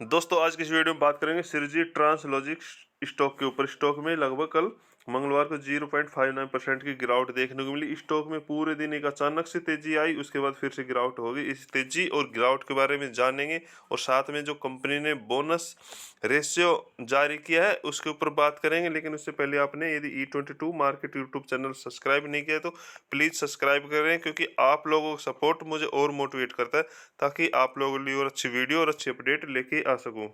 दोस्तों आज की इस वीडियो में बात करेंगे सिर्जी ट्रांसलॉजिक्स स्टॉक के ऊपर। स्टॉक में लगभग कल मंगलवार को 0.59% की गिरावट देखने को मिली। स्टॉक में पूरे दिन एक अचानक से तेजी आई, उसके बाद फिर से गिरावट होगी। इस तेजी और गिरावट के बारे में जानेंगे और साथ में जो कंपनी ने बोनस रेशियो जारी किया है उसके ऊपर बात करेंगे। लेकिन उससे पहले आपने यदि E22 market YouTube channel subscribe नहीं किया तो प्लीज़ सब्सक्राइब करें, क्योंकि आप लोगों का सपोर्ट मुझे और मोटिवेट करता है ताकि आप लोगों के लिए और अच्छी वीडियो और अच्छी अपडेट लेके आ सकूं।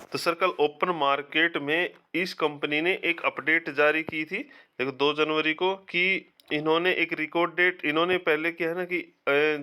तो सर कल ओपन मार्केट में इस कंपनी ने एक अपडेट जारी की थी, देखो 2 जनवरी को, कि इन्होंने एक रिकॉर्ड डेट, इन्होंने पहले क्या है ना कि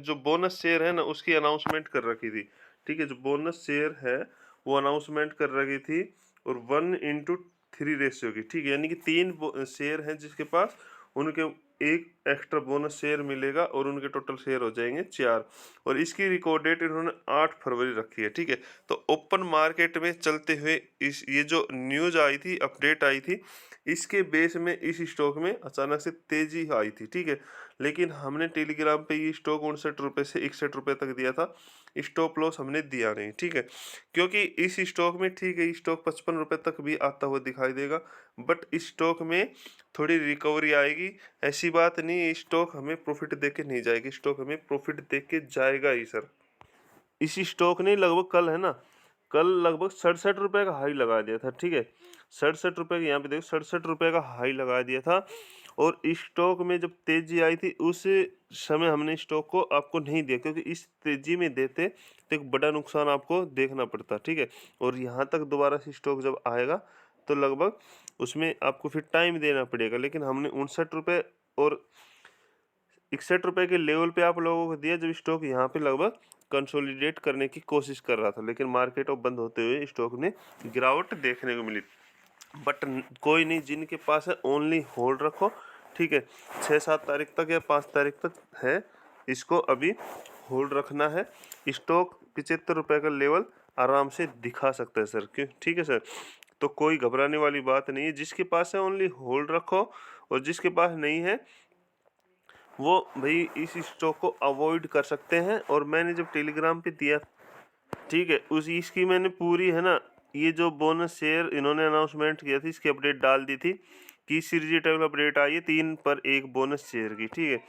जो बोनस शेयर है ना उसकी अनाउंसमेंट कर रखी थी। ठीक है, जो बोनस शेयर है वो अनाउंसमेंट कर रखी थी और 1:3 रेशियो की। ठीक है, यानी कि 3 शेयर हैं जिसके पास, उनके एक एक्स्ट्रा बोनस शेयर मिलेगा और उनके टोटल शेयर हो जाएंगे 4। और इसकी रिकॉर्ड डेट इन्होंने 8 फरवरी रखी है। ठीक है, तो ओपन मार्केट में चलते हुए इस ये जो न्यूज आई थी, अपडेट आई थी, इसके बेस में इस स्टॉक में अचानक से तेजी आई थी। ठीक है, लेकिन हमने टेलीग्राम पे ये स्टॉक 59 रुपये से 61 रुपये तक दिया था। स्टॉप लॉस हमने दिया नहीं। ठीक है, क्योंकि इस स्टॉक में, ठीक है, स्टॉक 55 रुपये तक भी आता हुआ दिखाई देगा, बट इस स्टॉक में थोड़ी रिकवरी आएगी। ऐसी बात नहीं, स्टॉक हमें प्रॉफिट देके नहीं जाएगी, स्टॉक हमें प्रॉफिट देके जाएगा ही सर। इसी स्टॉक ने लगभग कल, है ना, कल लगभग 67 रुपये का हाई लगा दिया था। ठीक है, 67 रुपये का, यहाँ पे देखो 67 रुपये का हाई लगा दिया था। और इस स्टॉक में जब तेजी आई थी उस समय हमने स्टॉक को आपको नहीं दिया, क्योंकि इस तेजी में देते तो एक बड़ा नुकसान आपको देखना पड़ता। ठीक है, और यहाँ तक दोबारा से स्टॉक जब आएगा तो लगभग उसमें आपको फिर टाइम देना पड़ेगा। लेकिन हमने 59 रुपये और 61 रुपये के लेवल पे आप लोगों को दिया जब स्टॉक यहाँ पे लगभग कंसोलिडेट करने की कोशिश कर रहा था। लेकिन मार्केट ऑफ बंद होते हुए स्टॉक में गिरावट देखने को मिली। बट कोई नहीं, जिनके पास है ओनली होल्ड रखो। ठीक है, 6-7 तारीख तक या 5 तारीख तक है, इसको अभी होल्ड रखना है। स्टॉक 75 रुपये का लेवल आराम से दिखा सकता है सर, क्यों? ठीक है सर, तो कोई घबराने वाली बात नहीं है। जिसके पास है ओनली होल्ड रखो, और जिसके पास नहीं है वो भाई इस स्टॉक को अवॉइड कर सकते हैं। और मैंने जब टेलीग्राम पे दिया, ठीक है, उस इसकी मैंने पूरी, है ना, ये जो बोनस शेयर इन्होंने अनाउंसमेंट किया थी इसकी अपडेट डाल दी थी कि सिर्जी टेबल अपडेट आई है 3 पर 1 बोनस शेयर की। ठीक है,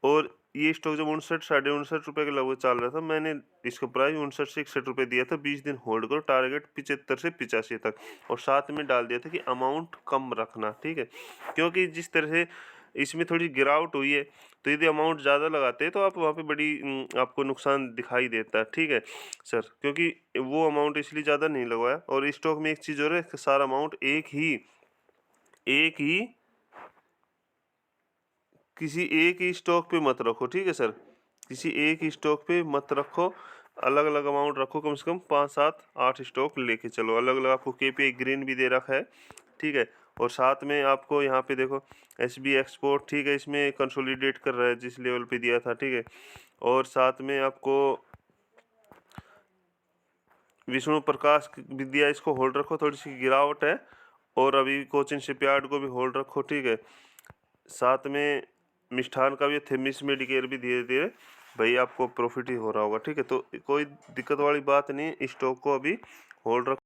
और ये स्टॉक जब 59-59.5 रुपये के लगभग चल रहा था, मैंने इसका प्राइस 59 से 61 रुपये दिया था। 20 दिन होल्ड करो, टारगेट 75 से 85 तक, और साथ में डाल दिया था कि अमाउंट कम रखना। ठीक है, क्योंकि जिस तरह से इसमें थोड़ी गिरावट हुई है, तो यदि अमाउंट ज़्यादा लगाते हैं तो आप वहाँ पे बड़ी आपको नुकसान दिखाई देता है। ठीक है सर, क्योंकि वो अमाउंट इसलिए ज़्यादा नहीं लगवाया। और स्टॉक में एक चीज़ और है, सारा अमाउंट एक ही किसी एक ही स्टॉक पे मत रखो। ठीक है सर, किसी एक ही स्टॉक पे मत रखो, अलग अलग अमाउंट रखो। कम से कम 5-7-8 स्टॉक लेके चलो, अलग अलग। आपको KPI ग्रीन भी दे रखा है। ठीक है, और साथ में आपको यहाँ पे देखो SB एक्सपोर्ट, ठीक है, इसमें कंसोलिडेट कर रहा है जिस लेवल पे दिया था। ठीक है, और साथ में आपको विष्णु प्रकाश विद्या, इसको होल्ड रखो, थोड़ी सी गिरावट है। और अभी कोचिन शिपयार्ड को भी होल्ड रखो। ठीक है, साथ में मिष्ठान का भी, थेमिस मेडिकेयर भी धीरे धीरे भाई आपको प्रॉफिट ही हो रहा होगा। ठीक है, तो कोई दिक्कत वाली बात नहीं, स्टॉक को अभी होल्ड रखो।